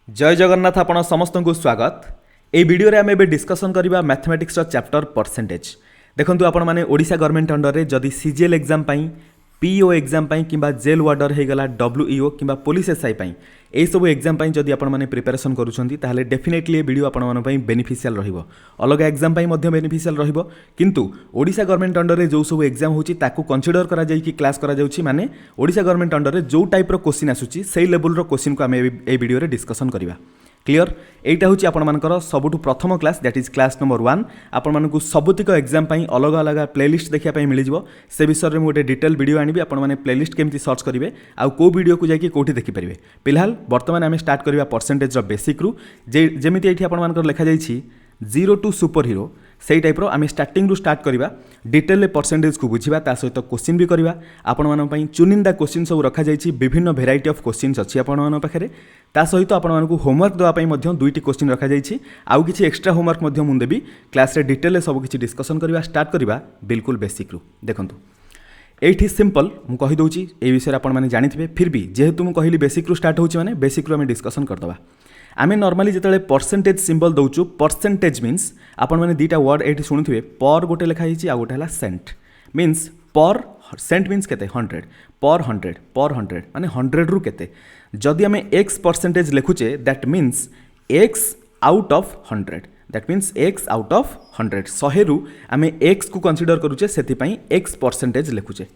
जय जगन्नाथ आपण समस्त को स्वागत। ए वीडियो रे आम ए डिस्कसन करबा मैथमेटिक्स चैप्टर परसेंटेज। देखंतु आपण माने ओडिशा गवर्नमेंट अंडर रे जदी सीजीएल एग्जाम पई पीओ एग्जाम पई किंबा जेल वार्डर हे गला डब्ल्यूईओ किंबा पुलिस एसआई पई ए सब एग्जाम पई जदी आपण माने प्रिपरेशन करूछंती ताहाले डेफिनेटली ए वीडियो आपण माने पई बेनिफिशियल रहिबो। अलग एग्जाम पई मध्ये बेनिफिशियल रहिबो, किंतु ओडिशा गवर्नमेंट अंडर रे जो सब एग्जाम होची ताकू कंसीडर करा जाई कि क्लास करा जाउची, माने ओडिशा गवर्नमेंट अंडर रे जो टाइप रो क्वेश्चन आसुची सेही लेवल रो क्वेश्चन को आमे ए वीडियो रे डिस्कशन करबा। क्लियर, एटा हूँ आपण मानकर सबुठु प्रथम class, that is class number 1। आपण मानकु सबुतिक एग्जाम पई अलग अलग प्लेलिस्ट देखिया पई मिल जिवो। से विषय रे मोटे डिटेल वीडियो आनिबी, आपण माने प्लेलिस्ट केमती सर्च करिवे आ को वीडियो को जाकी कोठी देखि परिवे। फिलहाल वर्तमान आमे स्टार्ट करबा परसेंटेज रो बेसिक रु, जेमिति एठी आपण मानकर लिखा जाईछि 0 टू सुपर हीरो, सेही टाइप रो आमे स्टार्टिंग रु स्टार्ट करबा। डिटेल ले परसेंटेज को बुझिबा, ता सहित क्वेश्चन भी करबा। आपण मानन पई चुनिंदा क्वेश्चन सब रखा जाईछि, विभिन्न वेराइटी ऑफ क्वेश्चंस अछि आपण मानन पाखरे। ता सहित आपण मानकु होमवर्क देवा पई मध्य दुईटी क्वेश्चन रखा जाईछि, आउ किछि एक्स्ट्रा होमवर्क मध्य मु देबी। क्लास रे डिटेल ले सब किछि डिस्कशन करबा, स्टार्ट करबा बिल्कुल बेसिक रु। देखंतु एठी सिंपल मु कहि दउछि, ए विषय आपण माने जानिथिबे, फिर भी जेहेतु मु कहिली बेसिक रु स्टार्ट होछि, माने बेसिक रु हम डिस्कशन करदबा। आमे नॉर्मली जेतले परसेंटेज सिंबल दउछु, परसेंटेज मीन्स आपण माने दीटा वर्ड एठी सुनुथिबे, पर गोटे लिखा हिछि आ गोटे हला सेंट। मीन्स पर सेंट मीन्स केते 100, पर 100 माने 100 रु केते। जदि आमे x परसेंटेज लिखुचे that means x out of 100, that means x out of 100 100 रु आमे x को कंसीडर करूचे, सेति पई x परसेंटेज लिखुचे।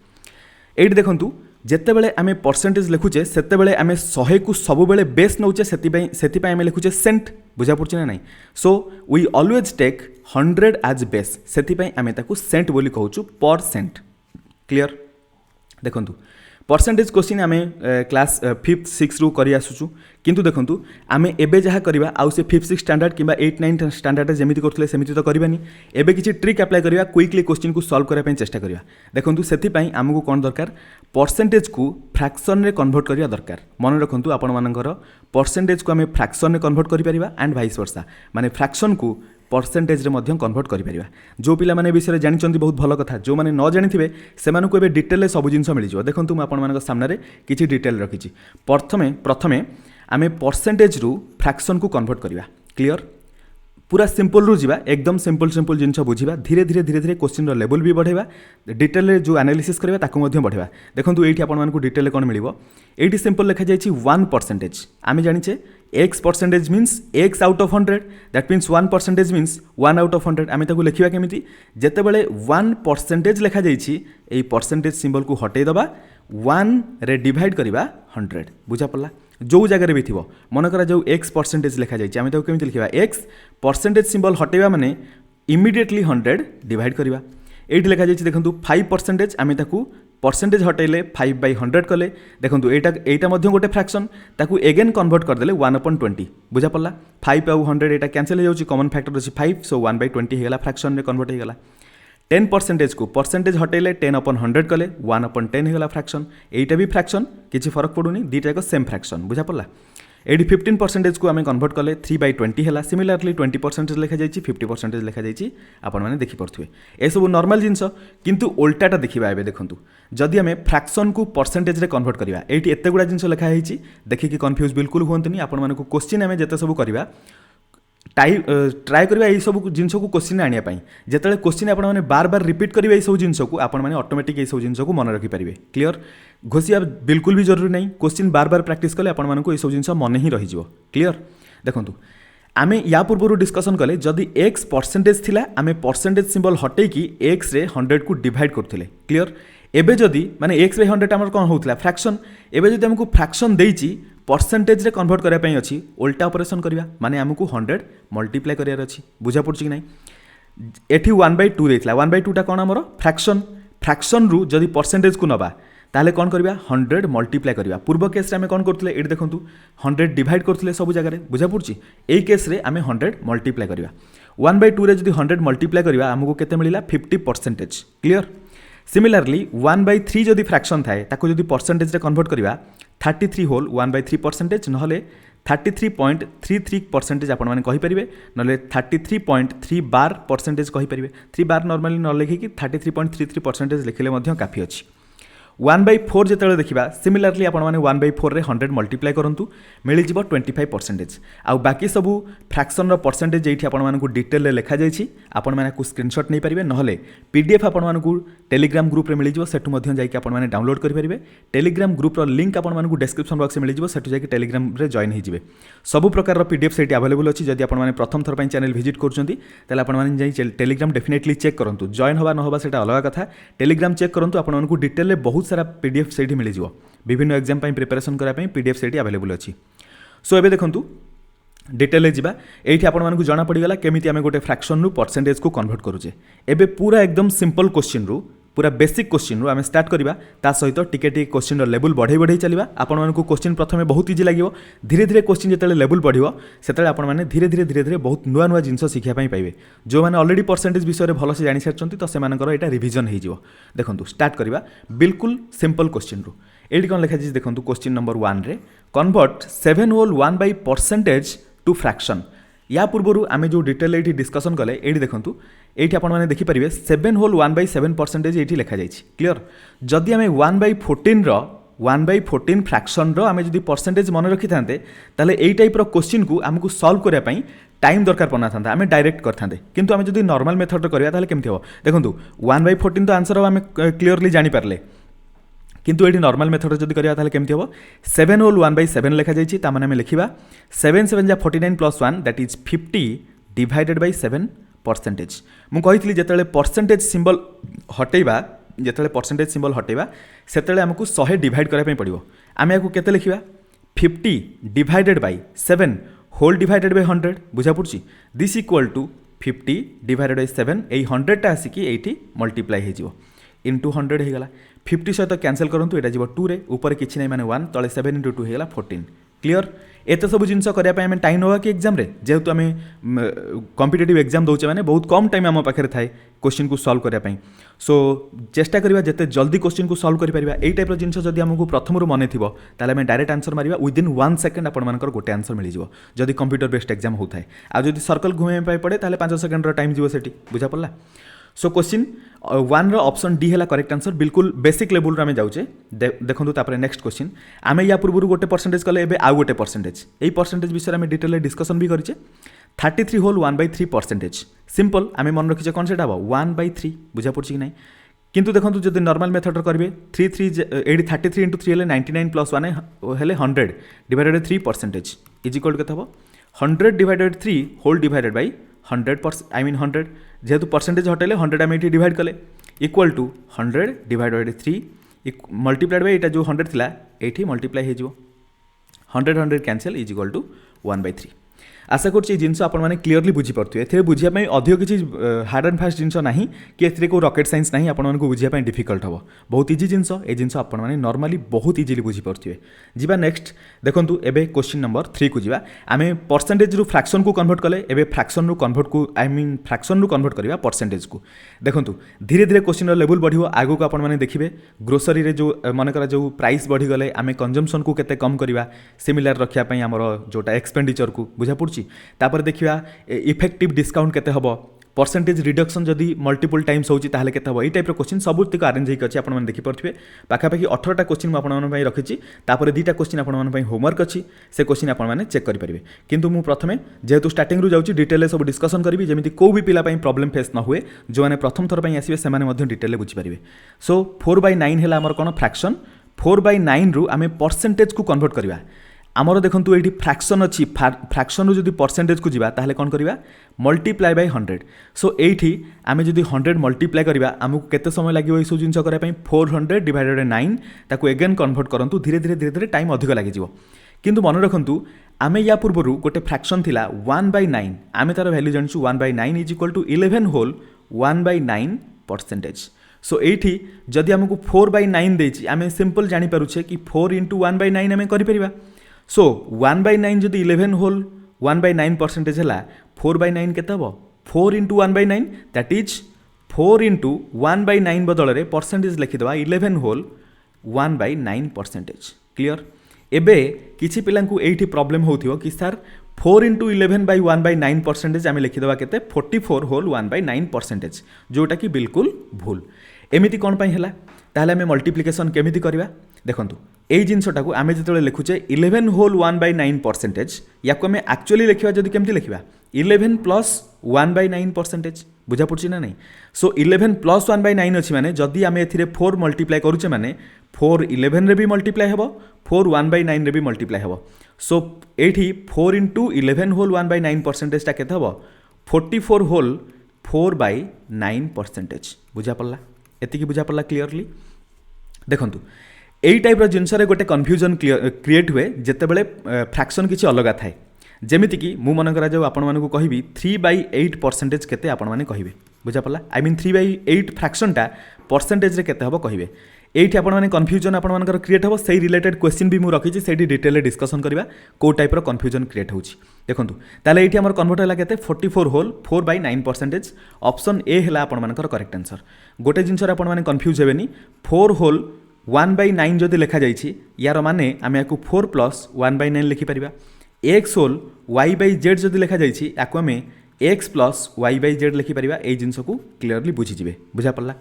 एठी देखंतु जेते बेले आमे परसेंटेज लिखुचे सेते बेले आमे 100 को सब बेले बेस नउचे, सेति पई आमे लिखुचे सेंट। बुझा पड़छ ना नहीं? So we always take 100 as base, सेति पई आमे ताकू सेंट बोली कहउछु, पर सेंट। क्लियर, देखंतु परसेंटेज क्वेश्चन आमे क्लास 5th 6 रु करी आसुछु, किंतु देखंतु आमे एबे जहा करबा आउ से 5th 6 स्टैंडर्ड किंबा 8th 9th स्टैंडर्ड जेमिति करथले सेमिति तो करबानी। एबे किछि ट्रिक अप्लाई करबा, क्विकली क्वेश्चन को सॉल्व करा पई चेष्टा करबा। देखंतु सेति पई हमकु कोन दरकार, परसेंटेज को फ्रैक्शन रे कन्वर्ट करिया दरकार। मन रखंतु आपण मानकर परसेंटेज को आमे फ्रैक्शन रे कन्वर्ट करि परिबा एंड वाइस वर्सा, माने फ्रैक्शन को परसेंटेज रे मध्यम कन्वर्ट करि परिबा। जो पिला माने विषय रे जानिचंती बहुत भलो कथा, जो माने न जानिथिबे सेमानु को एबे डिटेल सब जिंस मिल जिवो। देखंतु म आपण मानक सामने रे किछि डिटेल रखिछि। प्रथमे आमे परसेंटेज रु फ्रैक्शन को कन्वर्ट करिबा। क्लियर, पूरा सिंपल रु जीवा, एकदम सिंपल जिनस बुझिबा। धीरे धीरे क्वेश्चन रो लेवल भी बढ़ेबा, डिटेल रे जो एनालिसिस करबा ताको मध्यम बढ़ेबा। देखंतु एठी आपण मानकु डिटेल कोन मिलिबो, एठी सिंपल लिखा जायछि 1 परसेंटेज। आमे जानिछे x percentage means x out of 100, that means 1 percentage means 1 out of 100। आमे ताकू लिखिबा केमिति, जेते बेले 1 परसेंटेज लिखा जायछि, एई परसेंटेज सिंबल को हटेई दबा, 1 रे डिवाइड करबा 100। बुझा पड़ला? जो जगह भी थी मनकर जो x परसेंटेज लिखा जाए, आम केमी लिखा x परसेंटेज सिंबल हटेबा माने इमिडिएटली 100 डिवाइड करवा। ये लिखा जाए देखो 5 परसेंटेज, आम परसेंटेज हटेले 5/100 कले। देखो एटा गोटे फ्रैक्शन, ताकू एगेन कन्वर्ट करदे 1/20। बुझा पड़ला? 5 आउ 100 एटा कैंसिल हो जाए, कॉमन फैक्टर अच्छी 5, सो 1/20 होगा, फ्रैक्शन में कन्वर्ट होगा। 10 परसेंटेज को परसेंटेज हटेले 10/100 कले, 1/10 होगा फ्रैक्शन। एटा भी फ्रैक्शन, किसी फरक पड़ूनी, दीटा एक सेम फ्रैक्शन। बुझा पड़ला? एटी 15 परसेंटेज को आम कन्वर्ट कले 3/20 है। सिमिलरली 20 परसेंटेज लिखा जाए, 50 परसेंटेज लिखा जाए, आपण मैंने देखिपे। यह सब नॉर्मल जिनस, किंतु उल्टाटा देखा। ए देखो जदि आम फ्रैक्शन को परसेंटेज रे कन्वर्ट करवा, ये एत गुड़ा जिन लिखाई, देखिए कन्फ्यूज बिल्कुल हुआ। आपण मानक क्वेश्चन आम जिते सब करवा ट्राए करबा ए सब जिनस को क्वेश्चन आनिया पई। जेतले क्वेश्चन आपण माने बार बार रिपीट करिवे ए सब जिनस को, आपण माने ऑटोमेटिक ए सब जिनस को मन रखि परिबे। क्लियर, घोषिया बिल्कुल भी जरूरी नहीं, क्वेश्चन बार बार प्रैक्टिस कले आपण मानक ए सब जिनस मन ही रहि जिवो। क्लियर, देखंतु आमे या पूर्व डिस्कशन कले, जदि x परसेंटेज थिला आमे परसेंटेज सिंबल हटे कि x रे 100 को डिवाइड करथिले। क्लियर, एबे जदि माने x/100 हमर कोन होतला फ्रैक्शन, एबे जदि हमकु फ्रैक्शन देइची परसेंटेज रे कन्वर्ट करिया पई अछि, उल्टा ऑपरेशन करिया, माने हमकु 100 मल्टीप्लाई करियार अछि। बुझा पड़छ कि नहीं? एठी 1/2 देइतला, 1/2 टा कोन हमर फ्रैक्शन रु जदि परसेंटेज को नबा ताले कोन करबा, 100 मल्टीप्लाई करबा। पूर्व केस रे आमे कोन करथले, एठी देखंतु 100 डिवाइड करथले सब जगह रे। बुझा पड़छ? एई केस रे आमे 100 मल्टीप्लाई करबा। 1/2 रे जदि 100 मल्टीप्लाई करबा हमकु केते मिलिला, 50 परसेंटेज। क्लियर, सिमिलरली 1/3 जदि फ्रैक्शन थाए, ताको जदि परसेंटेज रे कन्वर्ट करबा 33 होल 1/3 परसेंटेज, नहले 33.33 परसेंटेज आपण मैंने कहींपारे, ना 33.3 बार परसेंटेज कहींपारे। 3 बार नॉर्मली न लिखिकी 33.33 परसेंटेज लिखिले काफी अच्छी। 1/4 जिते देखा सिमिलारली आपण मैंने 1/4 रे 100 मल्टीप्लाई करूँ मिल 25%। आउ बाकी सबू फ्रैक्शन परसेंटेज ये आपको डिटेल लिखा जाइए आपण मैंने स्क्रीनशॉट नहीं पारे ना पीडीएफ आपको टेलीग्राम ग्रुप मिल जाइए आपने डाउनलोड करेंगे। टेलीग्राम ग्रुप लिंक आपको डिस्क्रिप्शन बॉक्स में मिल जाए टेलीग्राम रे जॉइन हो सबू प्रकार पीडीएफ से अवेलेबल अच्छी जब आपने प्रथम थर चैनल विजिट कर टेलीग्राम डेफिनेटली चेक करूँ जॉइन हवा ना से अलग कथा टेलीग्राम चेक करूँ आपको डिटेल बहुत सारा पीडीएफ से मिल जाए विभिन्न एग्जाम प्रिपरेशन करने पीडीएफ से अवेलेबल अच्छी। सो एबे देखंतु डिटेल जावा ये आपको जना पड़गला केमी आम गोटे फ्रैक्शन रु परसेंटेज को कन्वर्ट करुचे। एबे पूरा एकदम सिंपल क्वेश्चन रु पूरा बेसिक क्वेश्चन रु आम स्टार्ट करवा ता सहित टिके क्वेश्चन लेवल बढ़ई बढ़ई चलवा आपण क्वेश्चन प्रथम बहुत इजी लगे धीरे धीरे क्वेश्चन जो लेवल बढ़ो से आपने धीरे धीरे बहुत नुआ नुआ जिन शिखापी पाइबे जो मैंने अलरेडी परसेंटेज विषय में भलसे जानी सारी तो से यहाँ रिविजन हो देखो स्टार्ट करवा बिल्कुल सिंपल क्वेश्चन रु ये कौन लिखा जाए देखो क्वेश्चन नंबर 1 रे convert 7 whole 1 by percentage to fraction. या पूर्व आम जो डिटेल ये डिस्कसन कले ये देखूँ ये आपने देखिपारे 7 होल 1/7% ये लिखा जाए क्लियर। जदि आम 1/14 फ्रैक्शन आम जो परसेंटेज मन रखी था यही टाइप क्वेश्चन को आमको सॉल्व करने टाइम दरकार पड़ना था आम डायरेक्ट करते किंतु आम जो नॉर्मल मेथड करवा केमती हम देखो 1/14 तो आंसर आम क्लीयरली जानीपारे किंतु ये नॉर्मल मेथड जब करवा केमती हम 7 होल 1/7 लिखा जाइए ताने आम लिखा 7 7 जा 49 + 1 दैट इज 50 डिवाइडेड बाय 7%। मुझे जिते परसेंटेज सिंबल हटेबा जिते परसेंटेज सिंबल हटेबा से आमको 100 डिवाइड करने पड़ो आम या केते लिखा 50 divided by 7 whole divided by 100 बुझा पड़ी this equal to 50 divided by 7 यही 100टा आसिकी ये मल्टीप्लाई हो इंटू 100 होगा 50 सहित कैंसल करूँ यहाँ जीव 2 रे ऊपर किसी ना माने 1 तले 7 × 2 होगा 14 क्लीयर। एत सब जिन करने टाइम नवा कि एग्जाम जेहेतु आम कॉम्पिटिटिव एग्जाम दौचे मैंने बहुत कम टाइम आम पाखे थाए क्वेश्चन को सॉल्व करने सो चेष्टा करवा जिते जल्दी क्वेश्चन को सॉल्व कर यही टाइप जिन जब आमको प्रथम मन थी आम डायरेक्ट आंसर मारिबा विदिन 1 सेकेंड आपर गोटे आंसर मिल जाए जदि कंप्यूटर बेस्ड एग्जाम होता है आज सर्कल घुमाई पड़े 5 सेकेंड टाइम जीव से बुझा पड़ा। सो क्वेश्चन 1 ऑप्शन डी है करेक्ट आंसर बिल्कुल बेसिक लेवल आम जाऊे देखो तापर नेक्स्ट क्वेश्चन आम या पूर्व गोटे परसेंटेज कले एबे आउ गोटे परसेंटेज यही परसेंटेज विषय में डिटेल डिस्कसन भी करें 33 होल 1/3% सिंपल आम मन रखीचे कौन से 1/3 बुझा पड़ी कि ना किंतु देखो जब नॉर्मल मेथड करेंगे 33 × 3 99 + 1 है 100 डिवाइडेड 3% इज इक्वल टू के 100 divided 3 whole divided by 100% I mean 100 जेहेतु परसेंटेज हटेले 100 आम ये डिवाइड कले equal to 100 divided 3 multiplied by जो 100 थिला ये मल्टीप्लाई हो 100 कैंसल इज इक्वल टू 1/3। आशा करुँच जिनस आपने क्लीयरली बुझीपे ए बुझापी अधिक किसी हार्ड एंड फास्ट जिनस ना कि ए को रॉकेट साइंस ना आपको बुझापी डिफिकल्ट हम बहुत इजी जिनस ये जिनस आपने नॉर्मली बहुत इजिली बुझीपे जी नेक्स्ट देखो एबे क्वेश्चन नंबर 3 को जीवा आम परसेंटेज रु फ्रैक्शन को कन्वर्ट कले एबे फ्रैक्शन रु कन्वर्ट को आई मीन फ्रैक्शन रु कन्वर्ट करवा परसेंटेज को देखो धीरे धीरे क्वेश्चन लेवल बढ़ो आगो को आपने देखिए ग्रोसरी रे जो मनकर जो प्राइस बढ़ीगले आम कंजम्पशन को केते कम करवा सिमिलर रखापी आमर जोटा एक्सपेंडिचर को बुझा पड़ी तापर देखिया इफेक्टिव डिस्काउंट केते हबो परसेंटेज रिडक्शन जदि मल्टीपल टाइम्स होची ताहले केते हबो एई टाइप रो क्वेश्चन सबुतिक अरेंज होई अछि आपण माने देखि परथिबे पाखापाखि 18टा क्वेश्चन आपण माने पई रखिछि तापर 2टा क्वेश्चन आपण माने पई होमवर्क अछि से क्वेश्चन आपण माने चेक करि परिबे किंतु मु प्रथमे जेहेतु स्टार्टिंग रु जाउछि डिटेल सब डिस्कशन करिवि जेमिति को भी पिला पई प्रॉब्लम फेस न हुए जो माने प्रथम थर पई आसीबे से माने मध्ये डिटेल बुझि परिबे। सो 4/9 हैला हमर कोन फ्रैक्शन 4/9 रु आमे परसेंटेज को कन्वर्ट करबा आमर देखो ये फ्रैक्शन अच्छी फ्रैक्शन रु जदि परसेंटेज को जीवा ताहले कौन करवा मल्टीप्लाई बाय 100 सो एठी आमे जदि 100 मल्टीप्लाई करवा आमको केते समय लगे ये सब जिन करने 400 डिवाइडेड 9 ताको एगेन कन्वर्ट करंतु धीरे धीरे टाइम अधिक लगे जीवो किंतु मन रखंतु आमे या पूर्व गोटे फ्रैक्शन थिला 1/9 आमे तार वैल्यू जानछु 1/9 is equal to 11 whole 1/9%। So एठी जदि आमको 4/9 देछि आमे सिंपल जानि पारुछे कि 4 × 1/9 आमे करि परिबा सो 1/9 जदि 11 होल 1/9% है 4/9 के 4 × 1/9 दैट इज 4 × 1/9 बदल में परसेंटेज लिखिदेवा 11 होल 1/9% क्लियर। एबे किछि पिलांकु एठी प्रॉब्लम होथियो कि सर 4 × 11/1/9% आम लिखिदेवा केते 44 होल 1/9% जोटा कि बिल्कुल भूल एमिति कौन पाई हैला ताहले आमे मल्टीप्लिकेशन केमिति करबा देखंतु एई जिंसटा को आमे जेतले लिखुचे 11 होल 1/9% याको आमे एक्चुअली लिखिबा जदि केमिति लिखिबा 11 प्लस 1/9% बुझा पड़छि ना नहीं। सो 11 प्लस 1/9 अछि माने जदि आमे एथिरे 4 मल्टीप्लाई करूचे माने 4 11 रे भी मल्टीप्लाई हेबो 4 1/9 रे भी मल्टीप्लाई हेबो। सो एठी 4 into 11 होल 1/9% टा केते हेबो 44 होल 4/9% बुझा पड़ला एति की बुझा पड़ला क्लियरली देखंतु एई टाइप रो जिंस रे गोटे कन्फ्यूजन क्रिएट हुए जेते बेले फ्रैक्शन किछि अलगा थाए जेमिति कि मु मन करा जो आपण मानकु कहिबी 3/8% केते आपण माने कहिबे बुझा पड़ला आई मीन 3/8 फ्रैक्शन टा परसेंटेज रे केते हबो कहिबे एठी आपण माने कन्फ्यूजन आपण मानकर क्रिएट हबो सेही रिलेटेड क्वेश्चन भी मु रखिछि सेठी डिटेल रे डिस्कशन करबा को टाइप रो कन्फ्यूजन क्रिएट होउछि देखंतु ताले एठी हमर कन्वर्ट होला केते 44 होल 4/9% ऑप्शन ए हला आपण मानकर करेक्ट आंसर गोटे जिंस रे आपण माने कन्फ्यूज हेबेनी 4 होल 1/9 जदि लिखा जाइछि यार माने आमे याकू 4 प्लस 1/9 लिखि परिबा x होल y/z जदि लिखा जाइछि याकू आमे x प्लस y/z लिखि परिबा ए जिंस को क्लियरली बुझि जिवे बुझा पड़ला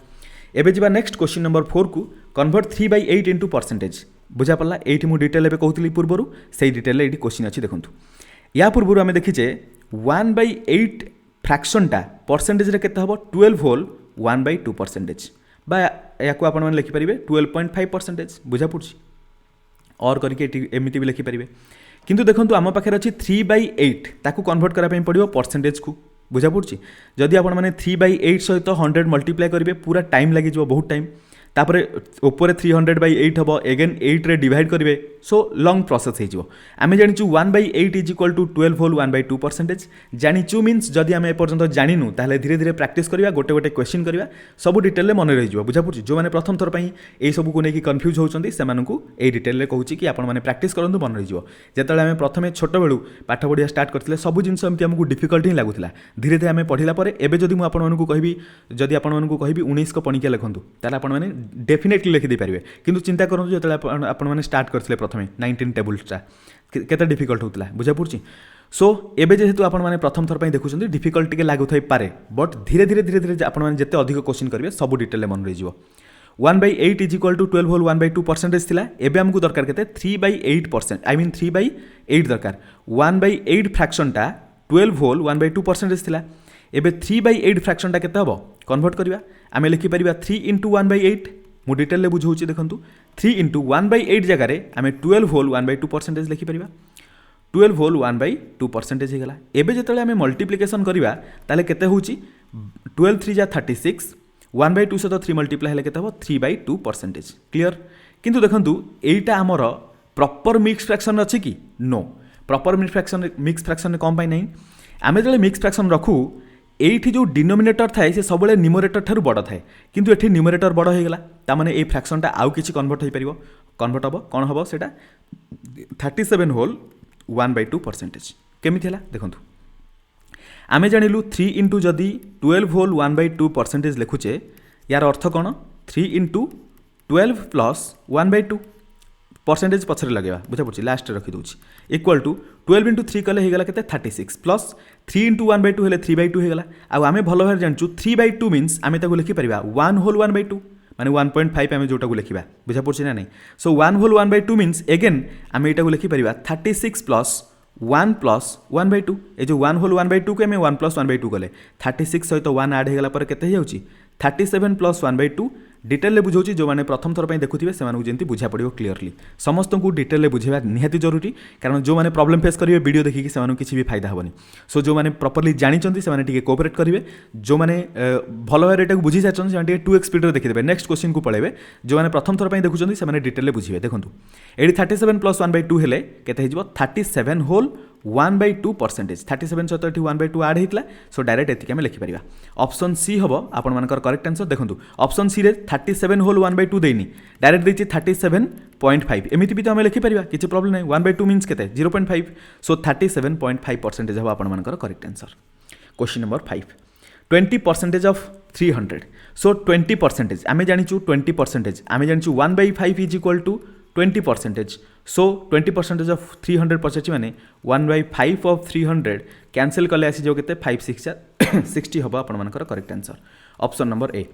एबे जिबा नेक्स्ट क्वेश्चन नंबर 4 को कन्वर्ट 3/8 इनटू परसेंटेज बुझा पड़ला एठी मु डिटेल एबे कहउतली पूर्वरु सेही डिटेल एठी क्वेश्चन अछि देखंतु या पूर्वरु आमे देखिचे 1/8 फ्रैक्शन टा परसेंटेज रे केते हबो 12 होल 1/2% बा याकू आपण माने लिखि परिबे 12.5% बुझा पड़छि और करके एमिति भी लिखि परिबे किंतु देखंतु आम पाखे अच्छी 3/8 ताकू कन्वर्ट करा पई पड़िबो परसेंटेज को बुझा पड़छि जदि आपण माने 3/8 सहित 100 मल्टीप्लाई करिवे पूरा टाइम लागि जो बहुत टाइम तापरे ऊपर 300/8 हबो अगेन 8 रे डिवाइड करिवे सो लॉन्ग प्रोसेस हे जिवो आमे जानिचु 1/8 इज इक्वल टू 12 होल 1/2% जानिचु मीन्स जदि आमे एपर्यंत जानिनु ताहले धीरे धीरे प्रैक्टिस करिवा गोटे गोटे क्वेश्चन करिवा सब डिटेल ले मन रहि जिवो बुझा पड़छि जो माने प्रथम थर पई एई सब को नेकी कंफ्यूज होउचंदी से मानकु एई डिटेल ले कहूची कि आपण माने प्रैक्टिस करंतु मन रहि जिवो जेतले आमे प्रथमे छोट बेलु पाठ पढिया स्टार्ट करथिले सब जिंस हमति हमकु डिफिकल्ट ही लागुथिला धीरे धीरे आमे पढिला परे एबे जदि मु आपण मानकु कहबी जदि आपण मानकु कहबी 19 को पणिका लिखंतु ताले आपण माने डेफिनेटली लिखि दे पारिबे किंतु चिंता करंतु जेतले आपण माने स्टार्ट करथिले प्रथमे 19 टेबल्स टा केते डिफिकल्ट होतला बुझा पड़छि सो एबे जेहेतु आपण माने प्रथम थर पई देखुछंती डिफिकल्ट के लागु थई पारे बट धीरे धीरे आपण माने जेते अधिक क्वेश्चन करिवे सब डिटेल मन रहि जिवो 1/8 इज इक्वल टू 12 होल 1/2% थिला एबे हमकु दरकार केते 3/8% आई मीन 3/8 दरकार 1/8 फ्रैक्शन टा 12 होल 1/2% थिला एबे 3/8 फ्रैक्शन टा केते हबो कन्वर्ट करिवा आमे लिखि परिबा 3 into 1/8 मु डिटेल ले बुझौछि देखंतु 3 into 1/8 जगह रे आमे 12 होल 1/2% लिखि परिबा 12 होल 1/2% हे गला एबे जेतले आमे मल्टीप्लिकेशन करिवा ताले केते होउछि 12 3 जा 36 1/2 से तो 3 मल्टीप्लाई हेले केते हबो 3/2% क्लियर किंतु देखंतु एईटा हमर प्रॉपर मिक्स फ्रैक्शन अछि कि नो प्रॉपर मिक्स फ्रैक्शन कम पाई नहीं आमे जले मिक्स फ्रैक्शन रखू एठी जो डिनोमिनेटर थाए से सबले न्यूमरेटर ठारू बड़ थाए किंतु एठी न्यूमरेटर बड़ हो गला ता माने ए फ्रैक्शनटा आउ किछि कन्वर्ट हो परिबो कन्वर्ट हबो कोन हबो सेटा 37 होल 1/2% केमिति हला देखंतु आमे जानिलु 3 into जदि 12 होल 1/2% लिखुचे यार अर्थ कोन 3 into 12 प्लस 1/2 परसेंटेज पछरे लगेबा बुझा पड़छि लास्ट रखि दोछि इक्वल टू 12 into 3 कले हे गला केते 36 प्लस 3 into 1/2 हेले 3/2 हे गला आ आमे भलो भार जानचु 3/2 मींस आमे ताको लिखि परिबा 1 होल 1/2 माने 1.5 आमे जोटा को लिखिबा बुझा पड़छि ना नहीं सो 1 होल 1/2 मींस अगेन आमे एटा को लिखि परिबा 36 प्लस 1 प्लस 1/2 ए जो 1 होल 1/2 के आमे 1 प्लस 1/2 कले 36 सहित 1 ऐड हे गला पर केते हे जाउछि 37 प्लस 1/2 डिटेल ले बुझौछि जो माने प्रथम थर पई देखुथिबे से मानकु जेंति बुझा पड़ियो क्लियरली समस्त को डिटेल ले बुझेबा निहाती जरूरी कारण जो माने प्रॉब्लम फेस करिवे वीडियो देखि कि से मानकु किछि भी फायदा होबनी सो जो माने प्रॉपर्ली जानि चंती से माने टिके कोऑपरेट करिवे जो माने भलो भारे एटा बुझी जाचन से माने टिके 2x स्पीड रे देखि देबे नेक्स्ट क्वेश्चन को पळेबे जो माने प्रथम थर पई देखुचंती से माने डिटेल ले बुझिबे देखंतु एडी 37 प्लस 1/2 हेले केते हेजिबो 37 होल 1/2% 37 सहित एठी 1/2 ऐड हेतला सो डायरेक्ट एतिके हम लिखि परिबा ऑप्शन सी हबो आपण मानकर करेक्ट आंसर देखंतु ऑप्शन सी रे 37 होल 1/2 देइनी डायरेक्ट देछि 37.5 एमिति भी तो हम लिखि परिबा किछि प्रॉब्लम नै 1/2 मींस केते 0.5 सो 37.5% हबो आपण मानकर correct answer question number 5 20% of 300 so 20% आमे जानिचु 20% आमे जानिचु 1/5 is equal to 20% so 20% of 300 पछछि माने 1/5 ऑफ 300 कैंसिल कले आसी जो केते 5 6 60 हबो आपण मानकर correct answer option number A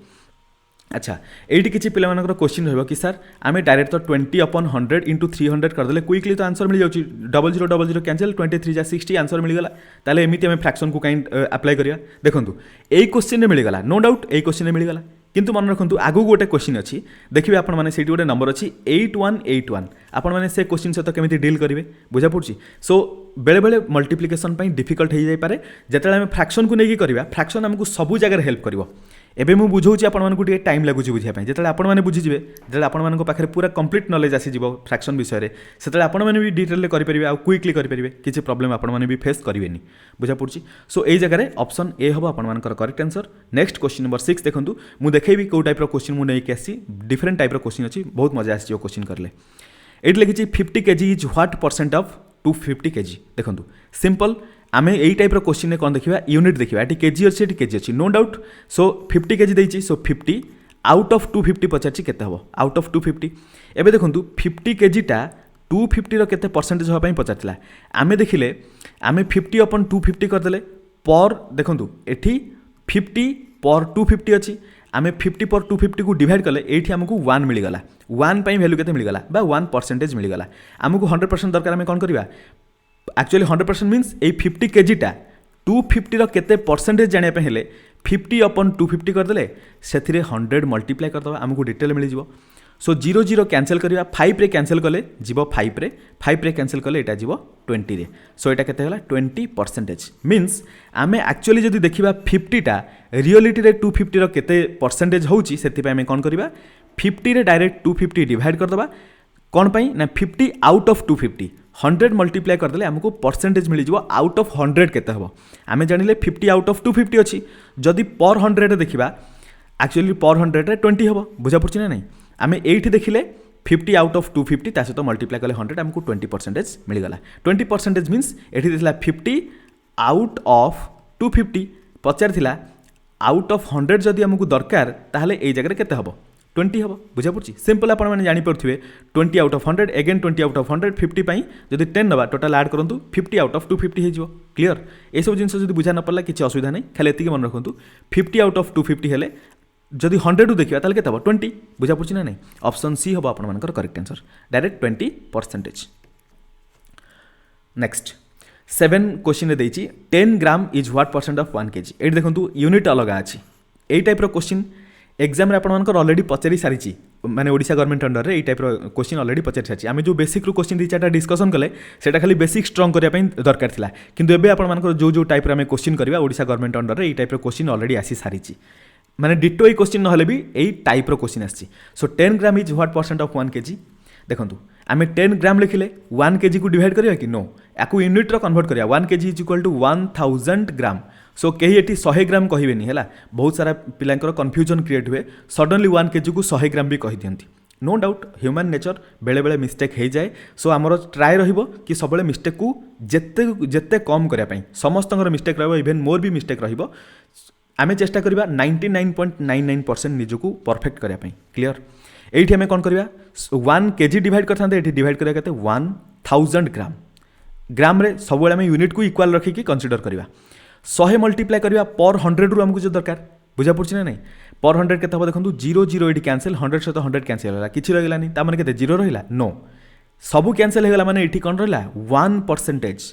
अच्छा ये किसी पे क्वेश्चन रही कि सर आम डायरेक्ट तो 20/100 इंटू 300 करदे क्विकली तो आंसर मिल जाऊँगी 0000 कैंसल 23 जा 60 आंसर मिलगला ताले एमती आम फ्रैक्शन को कहीं अप्लाई करिया देखो यही क्वेश्चन मिलगला नो डाउट यही क्वेश्चन मिलगला किंतु मन रखु आगू गोटे क्वेश्चन अच्छी देखिए आप गोटे नंबर अच्छी 8181 आपण मैंने से क्वेश्चन सहित केमी डील करेंगे बुझा पड़ी सो बेले बेले मल्टीप्लिकेशन डिफिकल्ट हो जाए जिते आम फ्रैक्शन को लेकिन करवा फ्रैक्शन आमको सबू जगह हेल्प कर एबे मु बुझाऊँ आपको टाइम लगुच बुझापी जिते आपने बुझीजे जो आपण पाखे पूरा कंप्लीट नॉलेज आसीज फ्रैक्शन विषय से आपने भी डिटेल करेंगे आउ क्विकली करेंगे किसी प्रॉब्लम आपने भी फेस करेंगे बुझा पड़ी सो यही जगह ऑप्शन ए हम आपर correct answer next question number 6 देखो मुझे देखी कौ टाइप क्वेश्चन मुझे आसी डिफरेंट टाइप क्वेश्चन अच्छी बहुत मजा आसी क्वेश्चन करें ये लिखी 50 kg is what percent of 250 kg देखो सिंपल आम यही टाइप क्वेश्चन में कौन देखा यूनिट देखा ये केजी अच्छी ये केजी अच्छी नो डाउट सो 50 kg देती सो 50 आउट ऑफ 250 पचार केते हम आउट ऑफ 250 एबे देखो 50 kg टा 250 रो केते परसेंटेज होगा पचार आम देखिले आम 50/250 करदे पर देखो ये 50 पर 250 अच्छी आम 50 पर 250 को डिवाइड कले ये आमको 1 मिलगला 1 वैल्यू के मिलगला 1% मिलगला आमको 100% दरकार आम कौन करवा एक्चुअली 100% मीन्स ये 50 kg टा 250 रो केते परसेंटेज जानापे हेले 50/250 करदे से 100 मल्टीप्लाई करदे आमको डिटेल मिल जाव सो 0 कैंसल करवा 5 रे कैंसल कले जीव 5 रे कैंसल कले एटा जीव 20 रे सो एटा केते होला 20% मीन्स आमे एक्चुअली जदि देखिबा 50 टा रियलिटी रे 250 रो केते परसेंटेज होउची सेति पे आमे कोन करबा 50 रे डायरेक्ट 250 डिवाइड करदबा कोन पई ना 50 आउट ऑफ 250 100 मल्टीप्लाई करदे आमको परसेंटेज मिल जाव आउट ऑफ 100 केते हबो आमे जानिले 50 आउट ऑफ 250 अछि जदि पर 100 रे देखिबा एक्चुअली पर 100 रे 20 हबो बुझा पड़छि ना नहीं आमे एठी देखिले 50 आउट ऑफ 250 ता सहित मल्टीप्लाई कले 100 आमको 20% मिलगला 20% मीन्स एठी देथिला 50 आउट ऑफ 250 पचार थिला आउट ऑफ 100 जदि आमको दरकार ताहले एई जगह केते हबो 20 हम बुझा पड़ी सिंपल आप जापे 20 out of 100 again 20 out of 100 50 जब 10 नवा टोटाल ऐड करूँ 50 आउट ऑफ 250 हो क्लीयर ये सब जिन जब बुझा न पड़ा किसी असुविधा नहीं खाली एति मन रखु 50 आउट ऑफ 250 हेले जदि 100 रु देखा ताले केते हबो 20 बुझा पड़ी ना नहीं ऑप्शन सी हम आपण मानकर correct answer direct 20%। Next 7 question देछि 10 gram is what percent of 1 kg एट देखो यूनिट अलग अच्छी यही टाइप क्वेश्चन एग्जाम रे आपनकर ऑलरेडी पचारि सारी माने ओडिशा गवर्नमेंट अंडर रे टाइप क्वेश्चन ऑलरेडी पचारि सारी आम जो बेसिक क्वेश्चन दी चार्टा डिस्कसन कले सेटा खाली बेसिक स्ट्रंग करने दरकार थिला किंतु एबे आपनकर जो टाइप आम क्वेश्चन करवा ओडिशा गवर्नमेंट अंडर रे टाइप क्वेश्चन ऑलरेडी आसी सारी माने डिटो ये क्वेश्चन नहले भी यही टाइप क्वेश्चन आसी सो 10 gram is what percent of 1 kg देखो आम 10 ग्राम लिखिले 1 kg को डिवाइड करिया कि नो याकू यूनिट रो कन्वर्ट करिया 1 kg इज इक्वल टू 1000 ग्राम सो कहीं ये 100 ग्राम कहबेनी है बहुत सारा पिलांकर कन्फ्यूजन क्रिएट हुए सडनली 1 kg को 100 ग्राम भी कही दियंती नो डाउट ह्यूमन नेचर बेले बेले मिस्टेक हो जाए सो आमर ट्राए रहिबो कि सब मिस्टेक को जेते जेते कम करने समस्त मिस्टेक रहिबो इवेन मोर भी मिस्टेक रहिबो आमे चेष्टा करबा 99.99% निजको परफेक्ट करने क्लियर एठी आमे कोन करबा 1 kg डिवाइड करथांते एठी डिवाइड करिया केते 1000 ग्राम ग्राम रे सब आमे यूनिट को इक्वल रखिकी कंसीडर करबा 100 मल्टीप्लाई करवा पर 100 रु आमको जो दरकार बुझा पड़ी ना नहीं पर 100 के देखो 0 ये कैंसल 100 सहित 100 कैंसल है किसी रही ताने के 0 रहा नो सबू कैंसल होगा माने ये कौन रहा 1%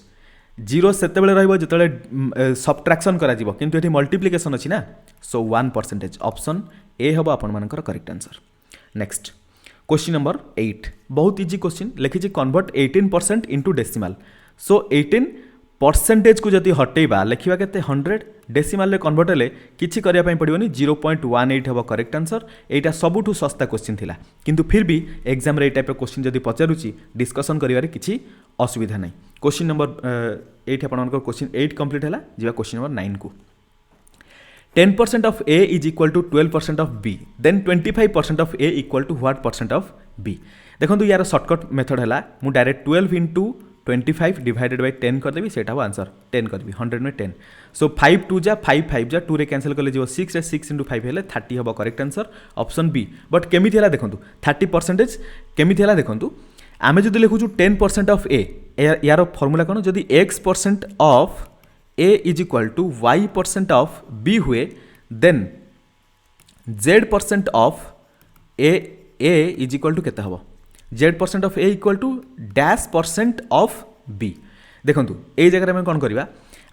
0 से जो सबट्राक्शन कर मल्टीप्लिकेशन अच्छी ना सो 1% ऑप्शन ए हम आपर correct answer. Next question number 8 बहुत इजी क्वेश्चन लिखी कन्वर्ट 18% इंटू डेसिमाल सो 18% को जब हटेबा लिखा के 100 डेसिमाल कन्वर्ट हेले किसी करने पड़ोनी 0.18 हम करेक्ट आंसर यहाँ सबुठू सस्ता क्वेश्चन थिला किंतु फिर भी एग्जाम रे टाइप क्वेश्चन जब पचारूची डिस्कसन करिवारे किसी असुविधा नहीं। क्वेश्चन नंबर 8 आपनकर क्वेश्चन 8 कंप्लीट है जा क्वेश्चन नंबर 9 को 10% of A is equal to 12% of B then 25% of A equal to what percent of B देखो यार शॉर्टकट मेथड है मु डायरेक्ट 12 इंटू 25 डिवाइडेड बाय 10 करदेवी सेटा आंसर 10 करदेवी 100 में 10 सो 5 2 जा 5 5 जा 2 रे कैंसिल कले जो 6 रे 6 इंटू 5 हेले 30 हम correct answer option B but केमी थिला देखंतु 30% केमी थिला देखंतु आमे जदि लिखुछु 10% ऑफ ए यार फार्मूला कोन जदि x% of A is equal to y% of B हुए then z% of A is equal to केते हबो z% of A equal to -% of B. देखो ये जगह आम कौन करवा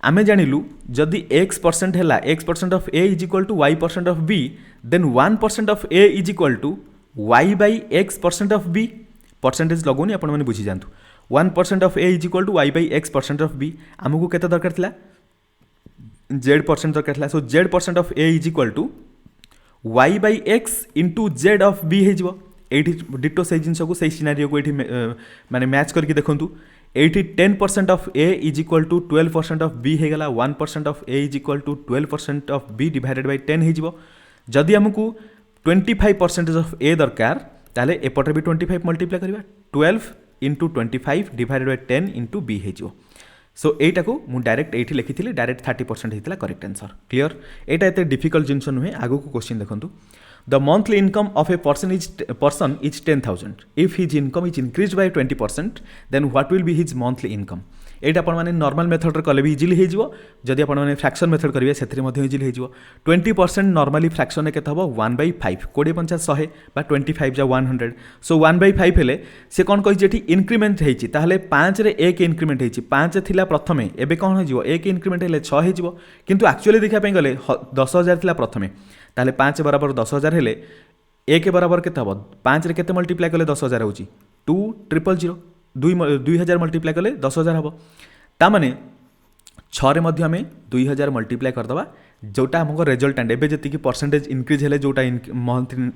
आम जानिलु जदि x% है x% of A is equal to y% of B then 1% of A is equal to y by x% of B. Percentage लगौनी आपण मैंने बुझी जातु 1% of A is equal to y by x% of B आमको केते दरकार थिला z% दरकार थिला। So z% of A is equal to y by x into z of B हो डिटो से जिन को सही सिनारियो को ये माने मैच करके देखूँ ये 10% of A is equal to 12% of B हो गला 1% of A is equal to 12% of B divided by 10 हो। जदि आमको 25% ऑफ ए दरकार ताले एपटे भी 25 मल्टीप्लाई करवा 12 into 25 divided by 10 into B हो। सो एटा को मु डायरेक्ट ये लिखी डायरेक्ट 30% होता करेक्ट आंसर। क्लियर एटा एते डिफिकल्ट जिनस नुहे। आगो को क्वेश्चन देखो The monthly income of a person is 10,000. If his income is increased by 20%, then what will be his monthly income? एटा आपण माने नॉर्मल मेथड रे कले भी इजीली हे जिवो। जदि आपण माने फ्रैक्शन मेथड करिवे सेथरे मध्ये इजीली हे जिवो। 20% नॉर्मली फ्रैक्शन ने केते हबो 1/5 20 50 100 बा 25 जा 100। सो 1/5 हेले से कोन कहि जेठी इंक्रीमेंट हेछि ताहले 5 रे 1 इंक्रीमेंट हेछि 5 थिला प्रथमे एबे कोन हो जिवो 1 इंक्रीमेंट हेले 6 हे जिवो। किंतु एक्चुअली देखा पय गले 10000 थिला प्रथमे ताहले 5 बराबर 10000 हेले 1 बराबर केते हबो 5 रे केते मल्टीप्लाई कले 10000 होछि 2000 2000 मल्टीप्लाई कले 10000 हम ताने 6 रे मध्य आम 2000 मल्टीप्लाई करदे जोटा आम रिजल्टाट एवं जी परसेंटेज इनक्रीज है जोटा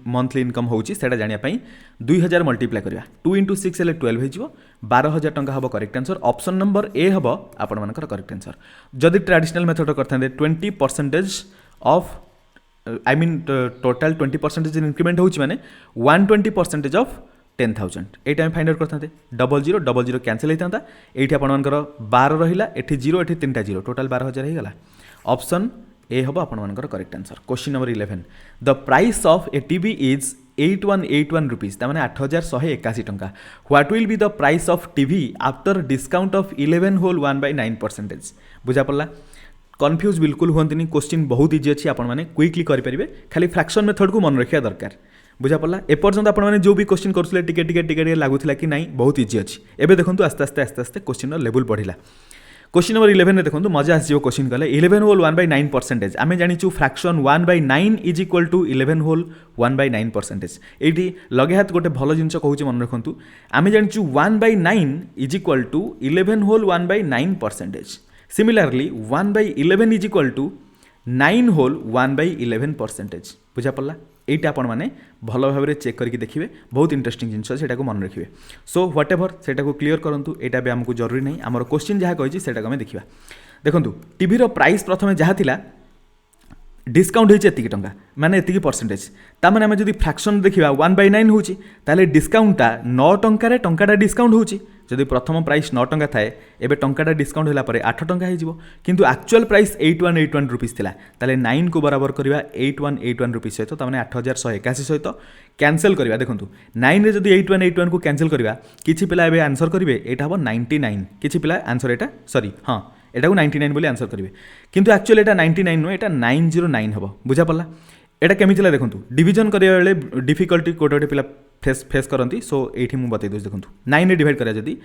मंथली इनकम होची सेटा जानापी 2000 मल्टीप्लाई करवा 2 इंटू 6 हेल्ले 12 हो 12,000 टंका हम correct answer. Option number A हम आपण मानकर करेक्ट आंसर। जदि ट्रेडिशनल मेथड करते 20% of I mean total 20% increment होची माने 120% ऑफ 10,000 ये फाइंड आउट करते 00 कैंसिल होता ये आपर 12 रहा ये 0 ये 3टा 0 टोटाल 12,000 हो गला। ऑप्शन ए हम आपर correct answer. Question number 11 the price of a TV is 8181 rupees तार 8181 टंका। What will be the price of TV after discount of 11 whole 1/9%। बुझा पड़ा कन्फ्यूज बिल्कुल हुआ क्वेश्चन बहुत इजी अच्छी आपण मैंने क्विकली करेंगे खाली फ्रैक्शन मेथड को मन रखा दरकार। बुझा पड़ा एपर्यंत आपने जो भी क्वेश्चन करुले टिके लगुला कि नहीं बहुत इजी अच्छी एवं देखो आस्ते आस्ते आस्ते आस्ते क्वेश्चन लेवल बढ़ला। क्वेश्चन नंबर 11 में देखो मजा आसो क्वेश्चन कले 11 होल 1/9% आम जाचु fraction 1/9 is equal to 11 whole 1/9%। ये लगे हाथ गोटे भल जिन कहूँ मन रखु आम जाचु 1/9 is equal to 11 whole 1/9%। Similarly 1/11 is equal to 9 whole 1/11%। बुझा पड़ा এইটা आपण माने भल भाव में चेक करके देखिए बहुत इंटरेस्टिंग जिनस से मन रखिए। सो व्हाट एवर से क्लीयर करूँ यहाँ भी आमको जरूरी नहीं आमर क्वेश्चन जहाँ कही आम देखा देखो टीवी प्राइस प्रथम जहाँ थिला डिस्काउंट होती एतिक टंका माने एतिक परसेंटेज ताने आम जब फ्रैक्शन देखा 1/9 होची ताले डिस्काउंटा 9 टंकार टंकाटा डिस्काउंट होची। जदि प्रथम प्राइस 9 टंका थाए एबे टंकाटा डिस्काउंट होला परे 8 टंका हो किंतु एक्चुअल प्राइस 8181 रुपीज थिला ताले 9 को बराबर करवा 8181 रुपीज सहित ताने 8181 सहित कैंसिल करवा। देखो 9 रे जदि 8181 को कैंसिल करवा किछि पिला एबे आंसर करिवे एटा हबो 99 किछि पिला आंसर एटा सॉरी हाँ एटा को 99 बोली आंसर करेंगे किंतु एक्चुअली एटा 99 नुहे एटा 909 हम। बुझा पड़ा एटा केमी थिला देखो डिविजन करिया बेले डिफिकल्टी कोटे गोटे पिला फेस करती। सो ये मुझे बतई दूसरी देखो 9 रे डिवाइड करा जदि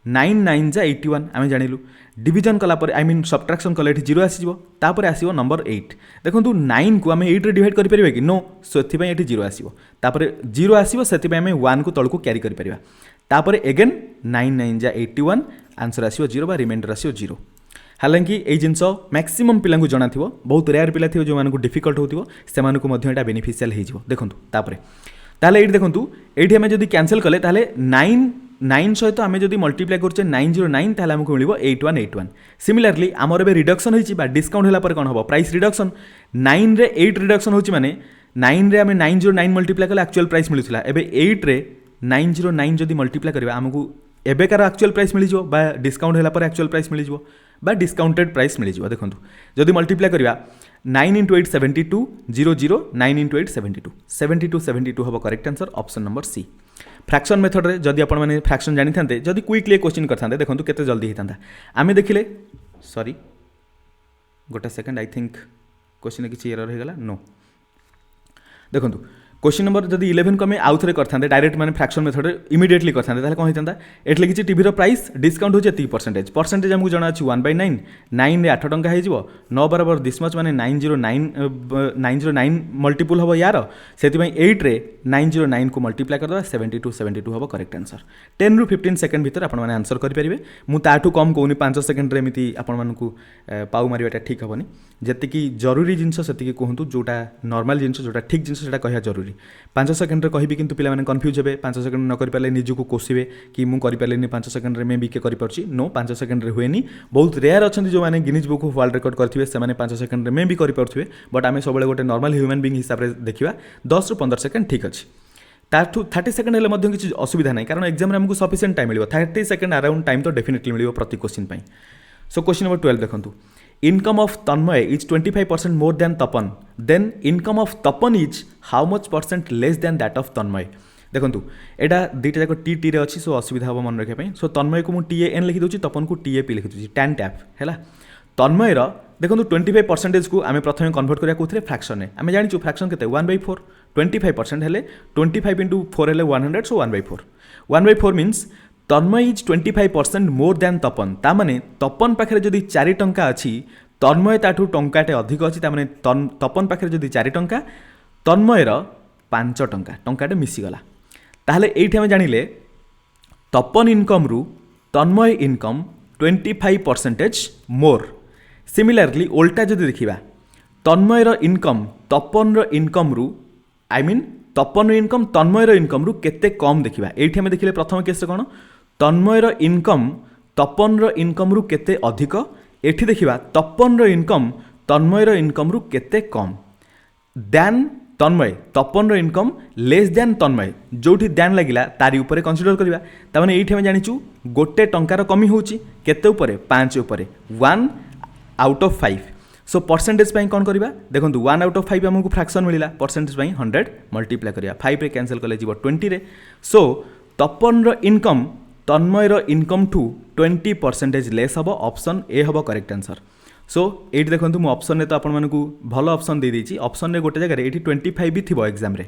9 9 जा 81 आम जानिलु डिविजन कलापर आई मीन सब्ट्राक्शन कले ये 0 आसीजो तापर आसीबो नंबर 8। देखो 9 को आम 8 रे डिवाइड करि परिबे कि नो सो एथि ये 0 आसीबो तापर 0 आसीबो सेति आम 1 को तळको कैरी करि परिबा तापर अगेन 9 9 जा 81 आंसर आसीबो 0 बा रिमाइंडर आसीबो 0। हालांकि ये जिनस मैक्सिमम पिला जाना थी बहुत रेयर पिला थी जो मानक डिफिकल्ट होता से बेनिफिशियल हो देखो तापर ताले ये देखो ये आम जब कैंसिल कले 9 सहित आम जब मल्टीप्लाई करें 909 ताले आमको मिल 8181। सिमिलारली आमर ए रिडक्शन हो डिस्काउंट होला कौन हम प्राइस रिडक्शन 9 रे 8 रिडक्शन हो माने 9 रे आम 909 मल्टीप्लाई कले एक्चुअल प्राइस मिलूला एबे 8 रे 909 जब मल्टीप्लाई करवा आमको एबेकार एक्चुअल प्राइस मिल जाए डिस्काउंट होला एक्चुअल प्राइस मिल जाए बा डिस्काउंटेड प्राइस मिल जाए। देखो जदि मल्टीप्लाई करवा 9 इंटू 8 72 0 0 9 इंटू 8 72 72 हम correct answer. Option number C. Fraction method रे जदि आपण माने फ्रैक्शन जानि थांते जदि क्विकली क्वेश्चन करथांते देखो केते जल्दी हितांता आमे देखिले सॉरी गोटे सेकंड आई थिंक क्वेश्चन किसी एरर हो गला नो देखो क्वेश्चन नंबर जब 11 को आम आउ थे करते डायरेक्ट मैंने फ्रैक्शन मेथड इमिडिएटली करते कौन होता ये लिखी टीवी प्राइस डिस्काउंट होती है परसेंटेज परसेंटेज आमको जना अच्छी 1/9 9 8 टंका हो 9 बराबर दिस मच मैंने 909 मल्टीपुल हम यार से 8 रे 909 को मल्टीप्लाई करदे 72 हम करेक्ट आंसर 10 ରୁ 15 सेकंड भीतर आप आंसर करेंगे मुझे कम कहूनी 5 सेकंड एमती आपको पाऊ मारे ठीक हेनी जी जरूरी जिनस से कहतु जोटा नॉर्मल जिनस जोटा ठीक जिनस कहना जरूरी 5 सेकंड कहबी किंतु पिला माने कंफ्यूज हे 5 सेकंड न कर पाले निजको कोसिबे कि मु कर पालेनी 5 सेकंड रे मे बी के कर परछि नो 5 सेकंड रे हुएनी बहुत रेयर अछंती जो माने Guinness book of world record करथिबे से माने 5 सेकंड रे मे बी कर परथिबे बट आमे सबले गोटे नॉर्मल ह्यूमन बीइंग हिसाब रे देखिबा 10 ରୁ 15 सेकंड ठीक अछि ताठू 30 सेकंड हेले मध्ये किछि असुविधा नै कारण एग्जाम रे हमकु सफिशिएंट टाइम मिलिबो 30 सेकंड अराउंड टाइम तो डेफिनेटली मिलिबो प्रति क्वेश्चन पई सो क्वेश्चन नंबर 12 देखंतु income of Tanmay is 25% more than Tapan, then income of Tapan is how much percent less than that of Tanmay? देखो एटा दुईटा जाक टी टी रे अच्छी सो असुविधा हम मन रखा सो तन्मय को मुझे TAN लिखी दूसरी तपन को TAP लिखी दूसरी tan टैप है तन्मयर देखो 25% को आम प्रथम कन्वर्ट करा कौन फ्रैक्शन आम जानी फ्रैक्शन के 1/4 25% हेले 25 × 4 हेले 100 so 1/4 1/4 means Tanmay is 25% more than Tapan तामाने तपन पाखे जदि 4 टंका अच्छी तन्मय ताठू टंकाटे अधिक अच्छी तामाने तपन पाखे जदि 4 टंका तन्मयर 5 टंका टंकाटे मिसीगला ताहले एइठी आमे जानिले तपन इनकम रु तन्मय इनकम 25% मोर सिमिलरली उल्टा जदि देखिबा तन्मयर इनकम तपन इनकम रु आई मीन तपन इनकम तन्मयर इनकम रु केते कम देखिबा एइठी आमे देखिले प्रथम केस कोन तन्मयर इनकम तपन इनकम रु केते अधिक एठी देखिबा तपन इनकम तन्मयर इनकम रु केते कम दैन तन्मय तपन इनकम लेस दैन तन्मय जोठी दैन लगिला तारी ऊपर कंसीडर करिबा तामाने एठी हम जानिचु गोटे टंकार कमी होउची केते ऊपर 5 ऊपर 1 आउट ऑफ 5 सो परसेंटेज पाई कौन करवा देखो 1 आउट ऑफ 5 आमको फ्रैक्शन मिला परसेंटेज पाई 100 मल्टीप्लाई करिया 5 रे कैंसिल कले जीव 20 रे सो तपन इनकम तन्मयर इनकम ठू 20% लेस हम ऑप्शन ए हम करेक्ट आंसर सो ये देखो मुझे ऑप्शन ने तो आपको भल ऑप्शन दे देती ऑप्शन रे गोटे जगह ये 25 भी थी एग्जाम रे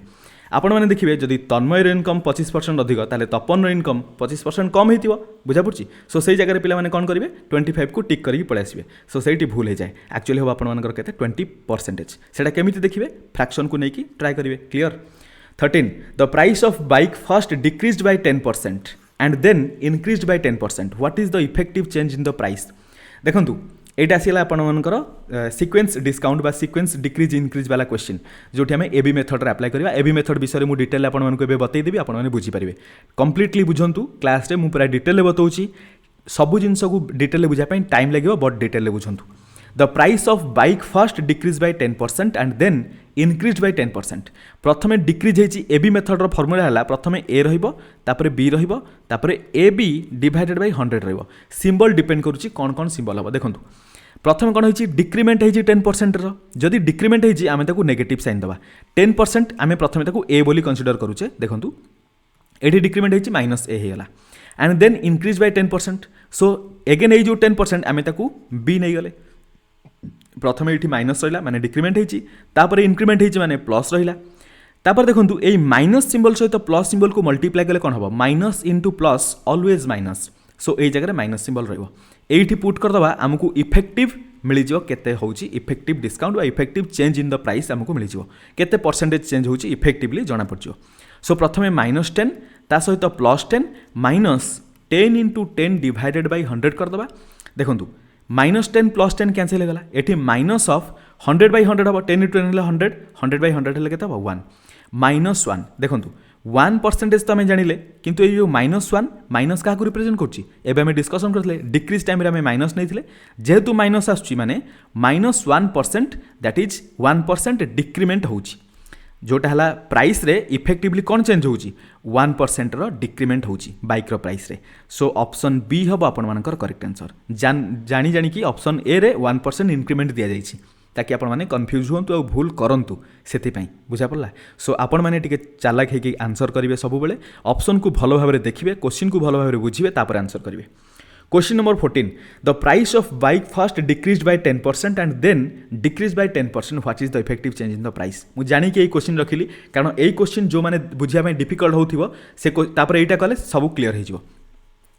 आपण मैंने देखिए जदि तन्मयर इनकम 25% अधिक ताले तपन इनकम 25% कम होती बुझा पड़ी सो से जगह पे मैंने कौन करेंगे 25 को टिक करके पलि आसबे सो से भूल हो जाए एक्चुअली हम आपर के 20% से केमी देखिए फ्रैक्शन को लेकिन ट्राए करेंगे clear 13 the price of bike first decreased by 10% and then increased by 10% what is the effective change in the price देखो एटा आसला आपर सिक्वेंस डिस्काउंट बा सिक्वेंस डिक्रीज इंक्रीज वाला क्वेश्चन जो आम एबी मेथड अप्लाई करवा एबी मेथड विषय में डिटेल आपको बतईदेवी आपने बुझीपारे कंप्लीटली बुझंतु क्लास रे मु पूरा डिटेल बताऊँगी सबू जिन को डिटेल बुझापी टाइम लगे बट डिटेल बुझंतु the price of bike first decrease by 10% and then increase by 10% प्रथमे डिक्रीज होती एबी मेथड फर्मूला है प्रथमे ए रही बी रही ए बी डिवाइडेड बाय 100 रही सिंबल डिपेंड करुच्ची कौन कौन सिंबल हम देखो प्रथम कौन होती डिक्रिमेंट होती 10% जदि डिक्रिमेंट होती आम नेगेटिव साइन दबा 10% आम प्रथम ए बोली कंसीडर करुचे देखो ये डिक्रिमेंट होती माइनस ए होगा and then increase by 10% so again ये जो 10% आम बी नहीं गले प्रथम ये माइनस रहा माने डिक्रिमेंट होती इनक्रिमेंट होती माने प्लस रहा देखो ये माइनस सिंबल सहित प्लस सिंबल को मल्टीप्लाई कले कौन हम minus into plus always minus so ये जगह माइनस सिंबल रही पुट करदे आमको इफेक्टिव मिलଯିव केते होची effective discount effective change in the price आमको मिलଯିव केते परसेंटेज चेंज होची इफेक्टिवली जना पड़जिव सो प्रथमे -10 ता सहित +10 -10 इंटू 10 डिवाइडेड बाय 100 करदे देखो -10 +10 कैंसिल हो गला ये माइनस ऑफ 100/100 हम 10 × 10 100 100/100 हेल्ले के 1 -1 देखो 1% तो आम जानिले किंतु ये जो -1 माइनस क्या रिप्रेजेंट करें डिस्कसन करते डिक्रीज टाइम आम माइनस नहीं जेहेतु माइनस आसुची माने -1% दैट इज 1% डिक्रिमेंट होची जोटा है प्राइस रे इफेक्टिवली कौन चेंज होची 1% डिक्रिमेंट होची बाइक रो प्राइस रे सो ऑप्शन बी हम आपनकर करेक्ट आंसर जानी जानी कि ऑप्शन ए रे 1% इंक्रीमेंट दिया जाइछि ताकि आपण माने कन्फ्यूज हुंतु आ भूल करंतु सेति पई बुझा पड़ला सो आपण माने टिके चालाक हे कि आंसर करिवे सब बेले ऑप्शन को भलो भाबरे देखिबे क्वेश्चन को भलो भाबरे बुझिबे तापर आंसर करिवे question number 14 the price of bike first decrease by 10% and then decrease by 10% what is the effective change in the price. मुझे जानिक ये क्वेश्चन रखिली कारण ये क्वेश्चन जो मैंने बुझा डिफिकल्ट होथिबो से तापर एटा कले सब क्लियर हो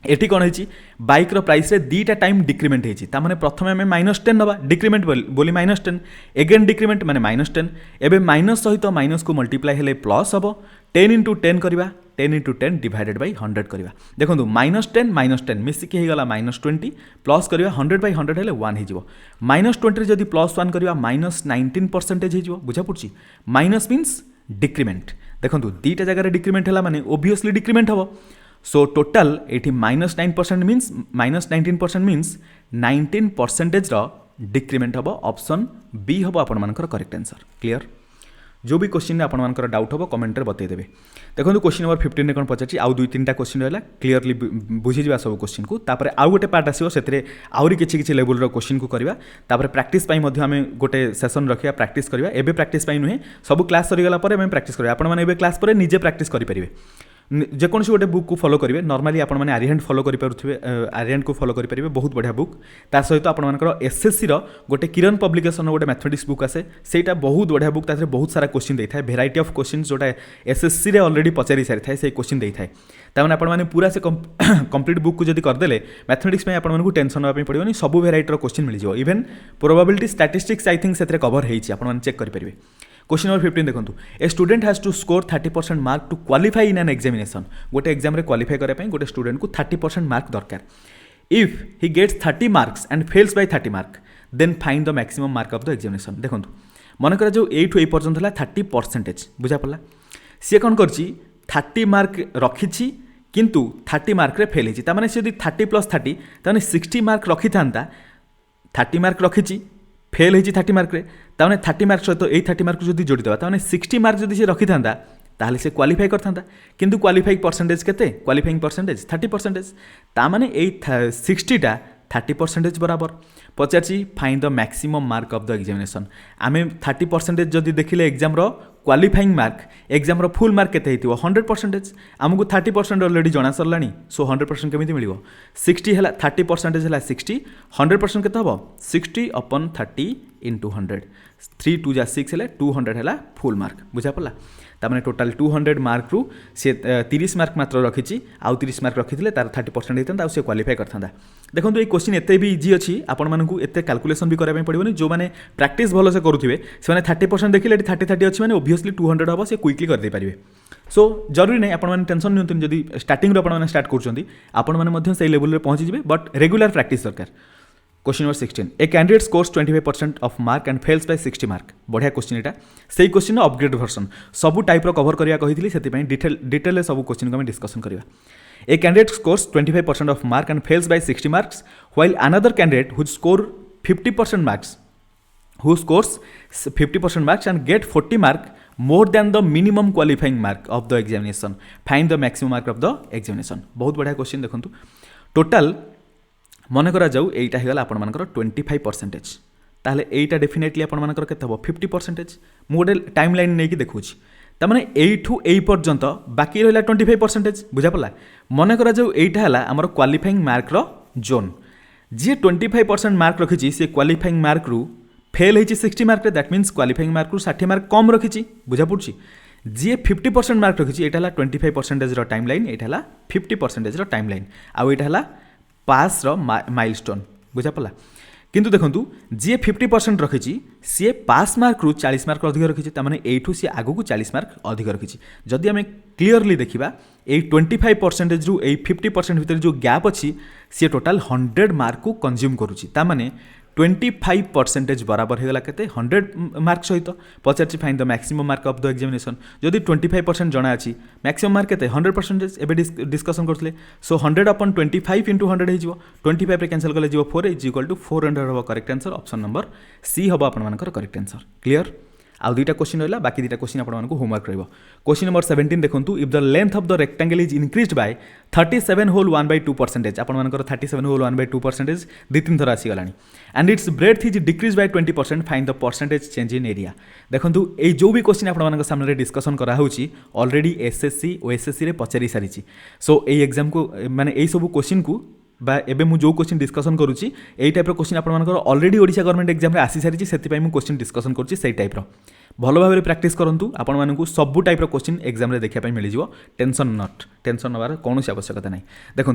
एटी कौन है बाइक प्राइस रे दीटा टाइम डिक्रिमेंट होती ताने प्रथम आम -10 नवा डिक्रिमेंट बोली -10 एगेन डिक्रिमेंट माने -10 एबे माइनस सहित माइनस को मल्टीप्लाई हेले प्लस हम 10 इंटू 10 करवा 10 इंटू 10 डिवाइडेड बाई 100 करवा देखो -10 मिसिकी हो गला -20 प्लस करवा 100/100 हेले 1 हो -20 जदि +1 करवा -19% हो बुझा पड़ी माइनस मीन्स डिक्रिमेंट देखो दीटा जगह डिक्रिमेंट है माने ओबियसली डिक्रिमेंट हम सो टोटाल ये -9% मीन्स -19% मीन्स 19% डिक्रिमेंट हम ऑप्शन बी हम आपर करेक्ट आंसर क्लियर। जो भी क्वेश्चन आपंकर डाउट हम कमेंट में बतईदेवे। देखो क्वेश्चन नंबर 15 कौन पचार आउ 2-3टा क्वेश्चन रहा क्लीयरली बुझीजा सब क्वेश्चन को तापर आउ गोटे पार्ट आसो से आहरी किसी लेवल क्वेश्चन को करवा तापर प्रैक्टिस आम गोटे सेसन रखा प्रैक्टिस करवा एबे प्रैक्टिस नुहे सब क्लास सरीगला प्रैक्टिस करेंगे आपने क्लास पर निजे प्रैक्टिस करेंगे जेकोसी गोटे बुक को फॉलो करेंगे नॉर्मली आपने आर्यहंट फॉलो करेंगे आर्यहंट को फॉलो करेंगे बहुत बढ़िया बुक ता सहित आपर एसएससी गोटे किरण पब्लिकेशन गोटे मैथमेटिक्स बुक आसे सेटा बहुत बढ़िया बुक ताकि बहुत सारा क्वेश्चन देता है भेराइटी ऑफ क्वेश्चन जोटा एसएससी रे ऑलरेडी पचारि सारी थाए से क्वेश्चन देता है ताने आपने पूरा से कंप्लीट बुक को जब करदे मैथमेटिक्स में आपको टेंशन नापी पड़ोनी सब भेराइटर क्वेश्चन मिल जाए even probability statistics I think से कवर होती चेक करेंगे। क्वेश्चन नंबर 15 देखो a student has to score 30% mark to qualify in an examination गोटे एग्जाम रे क्वालिफाई करने गोटे स्टूडेंट को 30% मार्क दरकार if he gets 30 marks and fails by 30 mark then find the maximum mark of the examination. देखो मनकर जो ए to ए पर्यंत है 30% बुझा पड़ा सी कौन कर 30 मार्क रखी किंतु 30 मार्क रे फेल होती सी 30 + 30 ताने 60 मार्क रखी था 30 मार्क रखी फेल होती 30 मार्क ताने 30 मार्क सहित यही 30 मार्क जब जोड़ीदेवा ताने 60 मार्क जब से रखी था ताहले से क्वालिफाई करता किंतु क्वालिफाई परसेंटेज केते क्वालिफाइंग परसेंटेज 30% तामाने यही 60टा 30% बराबर पचार find the maximum mark of the examination आम 30% जदि देखिले एग्जाम रो क्वालिफाइंग मार्क एग्जाम रो फुल मार्क केते हितिबो 100% आमको 30% ऑलरेडी जना सरलानी सो 100% केमिति मिलिबो 60 हला 30% हला 60 100% केते हबो 60/30 इंटू 100 3 2 जा 6 हेले 200 हेला फुल मार्क बुझा पड़ा तामाने टोटाल 200 मार्क रु से 30 मार्क मात्र रखी आउ 30 मार्क रखी तार 30% होता है क्वालिफाई करता। देखो ये क्वेश्चन एते भी इजी अच्छी आपको एत कैलकुलेसन भी कराया पड़ोनी जो मैंने प्रैक्टिस भल से करुवे से 30% देखिए 30 अच्छी मैंने ओबियसली 200 हम से क्विकली करदे पारे सो जरूरी नहीं आपने टेंशन नहीं जब स्टार्टिंग आपने स्टार्ट कर लेवल पहुँची जाए बट रेगुलर प्रैक्टिस दरकार। Question number 16 a candidate scores 25% of mark and fails by 60 mark बढ़िया क्वेश्चन एटा से क्वेश्चन अपग्रेड वर्सन सब टाइप कवर करिया कहितली सेति पई डिटेल सब क्वेश्चन को हम डिस्कशन करिया। A candidate scores 25% of mark and fails by 60 marks while another candidate who score 50% marks who scores 50% marks and get 40 mark more than the minimum qualifying mark of the examination find the maximum mark of the examination। बहुत बढ़िया question देखंतु total मन करा जाऊ एटा हेगला आपण मानकर 25% ताहले एटा definitely आपण मानकर केते हबो 50% मु गोटे टाइमलाइन नै कि देखुछि त माने एठू एई पर्यंत बाकी रहला 25% बुझा पला मन करा जाऊ एटा हला हमर क्वालिफाइंग मार्क रो जोन जे 25% मार्क रखिछि से क्वालिफाइंग मार्क रु फेल होती 60 mark that means qualifying mark रु 60 मार्क कम रखी बुझा पड़ी जी 50% मार्क रखी यहाँ 25% टाइम लाइन यहाँ 50% टाइम लाइन आउ यहाँ पास माइलस्टोन बुझा पड़ा किंतु देखो जी 50% रखी सी पास मार्क रु 40 मार्क अधिक रखी ताने एठू सी आगू को 40 मार्क अधिक रखी जदि आम क्लीयरली देखा ये 25% रु 50% भितर जो गैप अच्छी सी टोटाल 100 मार्क को कंज्यूम करुच्ची ताने 25% बराबर होगा के 100 मार्क सहित पचार find the maximum mark of the examination जदि 25% जना अच्छी मैक्सिमम मार्क के 100% एबे डिस्कसन करते सो 100/25 इंटू 100 हो 25 रे कैंसल कले 4 इज इक्वल टू 400 हम correct answer option number C हम आप करेक्ट आंसर क्लियर। आउ दुईटा क्वेश्चन रहा बाकी दुईटा क्वेश्चन आपको होमवर्क रहा। क्वेश्चन नंबर 17 देखो if the length of the rectangle is increased by 37 whole 1/2% आपर 37 होल 1/2% दी तीन थर आसीगला and its breadth is decrease by 20% find the percentage change in area. देखो ये जो भी क्वेश्चन आप सामने डिस्कसन कराऊँगी ऑलरेडी एसएससी और एसएससी रे पचारि सारी सो ये एग्जाम को माने यही सब क्वेश्चन को बा एबे मु जो क्वेश्चन डिस्कसन करूची एई टाइप रो क्वेश्चन आपनकर ऑलरेडी ओडिशा गवर्नमेंट एग्जाम रे आसी सारिची सेति मु क्वेश्चन डिस्कसन करूची सेई टाइप रो भल भाव प्रैक्टिस करूँ आपण मानू सबू टाइप क्वेश्चन एग्जाम रे देखा मिल जाव टेंशन नवार कौन आवश्यकता ना देखो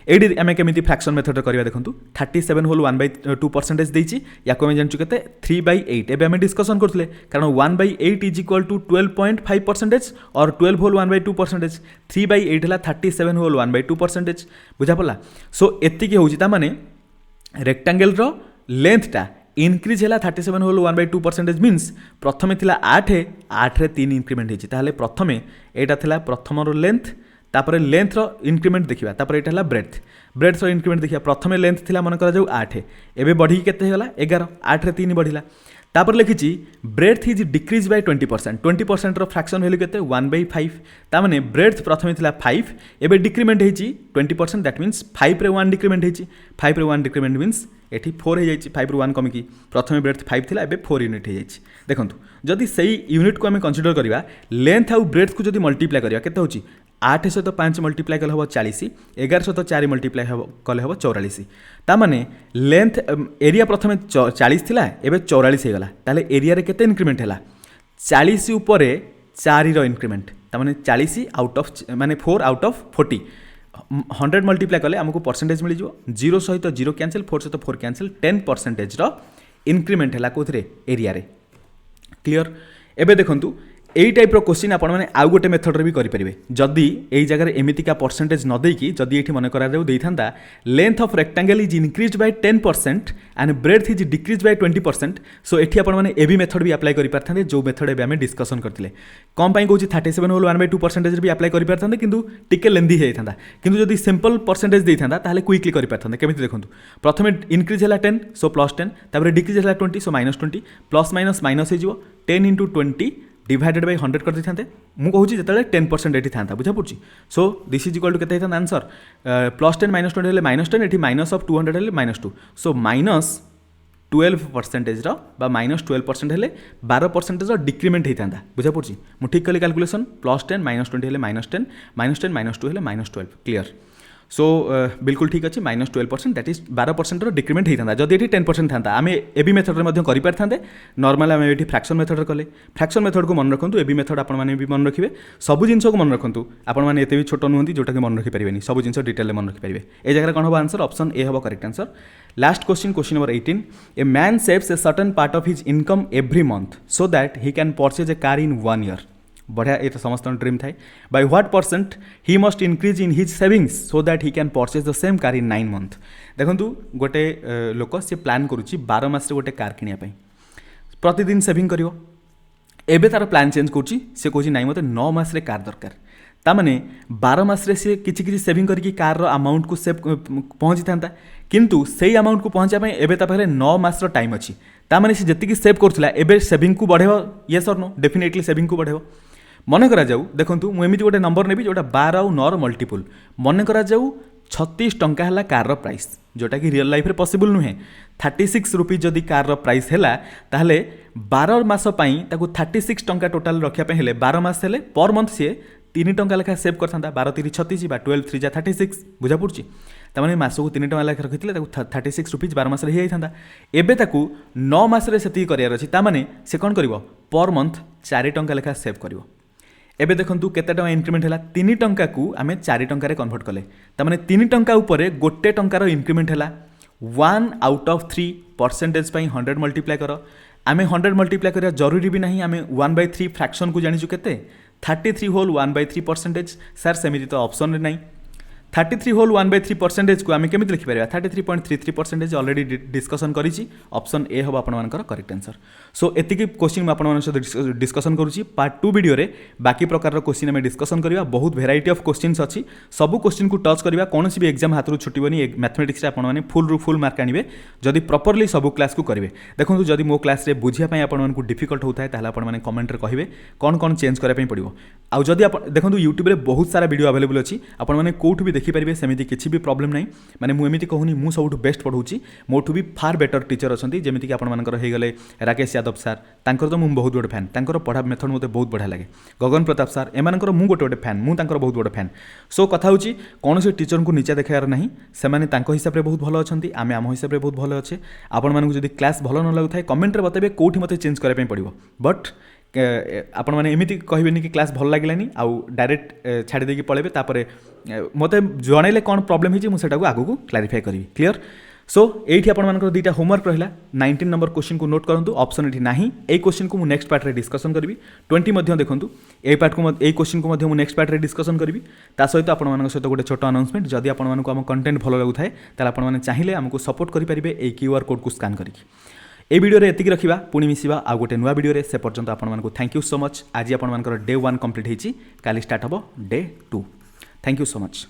ये आम केमी फ्रैक्शन मेथड करवा देखो 37 होल 1/2% देती या जानचु के 3/8 एवं आम डिस्कसन करते कारण 1/8 इज इक्वल टू 12.5% और 12 होल 1/2% 3/8 है 37 होल 1/2% बुझा पड़ा सो एति हूँ ताने रेक्टांगल लेंथटा इनक्रीज है 37 होल 1/2% मीन्स प्रथमे थिला 8 रे 3 इंक्रीमेंट होती ताहले प्रथमे एटा थिला प्रथम लेंथ तापर लेंथ रो इंक्रीमेंट देखिबा तापर एटा हला ब्रेथ रो इंक्रीमेंट देखिबा प्रथमे लेंथ थिला मन करा जाऊ 8 एबे बढ़ी केते होला 11 8 रे 3 बढ़िला तापर लिखिची ब्रेथ इज डिक्रीज बाय 20% रो फ्रैक्शन वैल्यू केते 1/5 ता माने ब्रेथ प्रथमे थिला 5 एबे डिक्रीमेंट हेची 20% दैट मीन्स 5 रे 1 डिक्रीमेंट हेची 5 रे 1 डिक्रीमेंट मीन्स एठी 4 हो जाइए 5 रू 1 कमिकी प्रथम ब्रेथ 5 थिला एबे 4 यूनिट हो जाइए देखो जदि सही यूनिट को आम कनसीडर करवा लेंथ आउ ब्रेथ को जदि मल्टीप्लाई करवा केते होची 8 सहित 5 मल्टीप्लाई कले हम 40 11 सहित 4 मल्टीप्लाई कले हम 44 ता माने लेंथ एरिया प्रथम 40 थिला एबे 44 होगला ताले एरिया रे केते इंक्रीमेंट हैला 40 ऊपर 4 रो इंक्रीमेंट ता माने 40 आउट ऑफ माने 4 आउट ऑफ 40 100 मल्टीप्लाई कले आमको परसेंटेज मिल जाव 0 सहित 0 कैंसिल 4 सहित 4 कैंसिल 10% रो इंक्रीमेंट है कोथरे एरिया रे क्लियर एबे देखंतु एई टाइप रो क्वेश्चन आपण माने आउ गोटे मेथड रे भी करि परिबे जदी एई जगह रे एमितिका परसेंटेज न देकी जदी एठी मन करा देउ देइथांदा length of rectangle is increased by 10% and breadth is decrease by 20% so एठी आपण माने एबी मेथड भी अप्लाई करि परथांदे जो मेथड एबे हमें डिस्कशन करथिले कम पई कहूची 37 होल 1/2% भी अप्लाई करि परथांदे किंतु टिके लेंदी हेइथांदा किंतु जदी सिंपल परसेंटेज देइथांदा ताले क्विकली करि परथांदे केमिति देखंतु प्रथमे इंक्रीज हला 10 सो +10 तापर डिक्रीज हला 20 सो -20 प्लस माइनस माइनस हे जिवो 10 * 20 डिवाइडेड बाय 100 कर देते मुझे कहूँ जिते 10% ये था बुझा पड़ी so this is equal to के आंसर +10 -20 हेल्ले -10 ये माइनस ऑफ 200 हेल्ले -2 सो -12% -12% हेल्ले 12% डिक्रीमेंट होता बुझा पड़ी मुझे ठीक कली कैलकुलेसन +10 -20 हेल्ले -10 -10 -2 हेल्ले -12 क्लियर सो बिल्कुल ठीक अच्छे -12% दैट इज 12% डिक्रीमेंट होता जदि ये 10% था आम एबी मेथड में करें पारे नॉर्मल आम ये फ्रैक्शन मेथड कले फ्रैक्शन मेथड को मन रखु एबी मेथड आपने भी मन रखिए सब जिन को मन रखु आपने एत भी छोट नुहति जोटा कि मन रखिपारे सब जिन डिटेल मन रखिपारे ए जगह कौन हम आंसर ऑप्शन ए हम correct answer last question number 18 a man saves a certain part of his income every month so that he can purchase a car in 1 year बढ़िया ये तो समस्त ड्रीम थाए by what percent he must increase in his savings so that he can purchase the same car in 9 month देखो गोटे लोक सी plan करुच्ची 12 मास गोटे car किनिया प्रतिदिन सेविंग करियो एबे तार प्लान चेंज करुच्ची से कहूँ नाई मत 9 मास कार दरकार तामाने 12 मास सी किसी सेविंग करके कार रो अमाउंट को सेव पहुँची था किंतु से अमाउंट को पहुँचा एबे ता पाखरे 9 मास टाइम अच्छी तामाने से जी सेव करुला एबे सेविंग को बढ़ेबो यस और नो डेफिनेटली सेविंग को बढ़ेबो मन करा जाऊ देखंतु मु एमिति गोटे नंबर नेबी जोटा 12 और 9 मल्टीपुल मन करा जाऊ 36 टंका है कार रो प्राइस जोटा कि रियल लाइफ रे पॉसिबल नुहे 36 रुपीज जदि कार रो प्राइस हैला ताहले 12 मास पई ताकू 36 टंका टोटल रखिया पे हेले 12 मास हेले पर मंथ से 3 टंका लेखा सेव करथांता 12 3 36 बा 12 3 जा 36 बुझा पड़ची तमाने मासको 3 टंका लेखा रखिथिले ताकू 36 रुपीज 12 मास रे हे थांता एबे ताकू 9 मास रे सेति करियार अछि तामाने से कोन करबो पर मंथ 4 टंका लेखा सेव करबो एबे देखंतु केते टंका इंक्रीमेंट हैला 3 टंका को आमे 4 टंका रे कन्वर्ट कले तमाने 3 टंका ऊपर गोटे टंकार इंक्रीमेंट हैला 1 आउट ऑफ 3 परसेंटेज पई 100 मल्टीप्लाई करो आमे 100 मल्टीप्लाई करिया जरूरी भी नहीं आमे 1/3 फ्रैक्शन को जानिछु केते 33 होल 1/3% सर सेमिति तो ऑप्शन रे नहीं 33 होल 1/3% को आम केमी लिखिपर 33.33% ऑलरेडी डिस्कसन करी ऑप्शन ए हम आपण करेक्ट आंसर सो एति क्वेश्चन मुझे डिस्कसन करुँची पार्ट 2 वीडियो रे बाकी प्रकार क्वेश्चन आम डिस्कसन करवा बहुत भेराइटी ऑफ क्वेश्चंस अच्छी सब क्वेश्चन को टच करवा कौन भी एग्जाम हाथ छुटबनी मैथमेटिक्स आपने फुल रु फुल मार्क आने जदि प्रॉपर्ली सब क्लास को करेंगे देखो जदि मो क्लास रे बुझापी आपको डिफिकल्ट होता है आपने कमेंट रे कहे कौन कौन चेंज करने पड़ो आउ जदि देखो यूट्यूब रे बहुत सारा वीडियो अवेलेबल अच्छी आपने कौट भी लिखिपारे सेमती किसी भी प्रॉब्लम नहीं माने मुझे कहूनी मु सब बेस्ट पढ़ाऊँ मोठू भी फार बेटर टीचर अच्छा जमीक आपर होगले राकेश यादव सार तांकर तो मुझे बहुत बड़े फैन तांकर पढ़ा मेथड मते बहुत बढ़िया लगे गगन प्रताप सार एमानकर मु गोटे फैन मु तांकर बहुत बड़े फैन सो कथा होची कौन से टीचर को नीचा देखार नहीं सेमाने तांको हिसाब रे बहुत भल अच्छे आमे आम हिसाब रे बहुत भल अच्छे आपण मानक जदि क्लास भल न लगुଥାଏ कमेंट रे बताइबे कोठी मते चेंज करबा पई पड़िबो बट आपण माने एमिति कहबेनी कि क्लास भल लागिलानी आउ डायरेक्ट छाड़ी देकी पळेबे तापरे मते जणैले कोन प्रॉब्लम हिची मु सेटा को आगु को क्लैरिफाई करबी क्लियर सो एठी आपण मानकर दुईटा होमवर्क रहिला 19 नंबर क्वेश्चन को नोट करंतु ऑप्शन एठी नाही ए क्वेश्चन को मु नेक्स्ट पार्ट रे डिस्कशन करबी 20 मध्ये देखंतु ए पार्ट को ए क्वेश्चन को मध्ये मु नेक्स्ट पार्ट रे डिस्कशन करबी ता सहित आपण मानक सहित गोटे छोट अनाउंसमेंट जदि आपण मानक हम कंटेंट भलो लागुଥାଏ ताला आपण माने चाहिले हमकु सपोर्ट करि परिबे ए क्यूआर कोड को स्कैन करिकि ए वीडियो रे एतिक रखिबा पुणी मिसिबा आ गोटे नुआ वीडियो रे से पर्यंत आपण मानक थैंक यू सो मच आज आपण मानकर डे 1 कंप्लीट हेची काली स्टार्ट हबो day 2 thank you so much.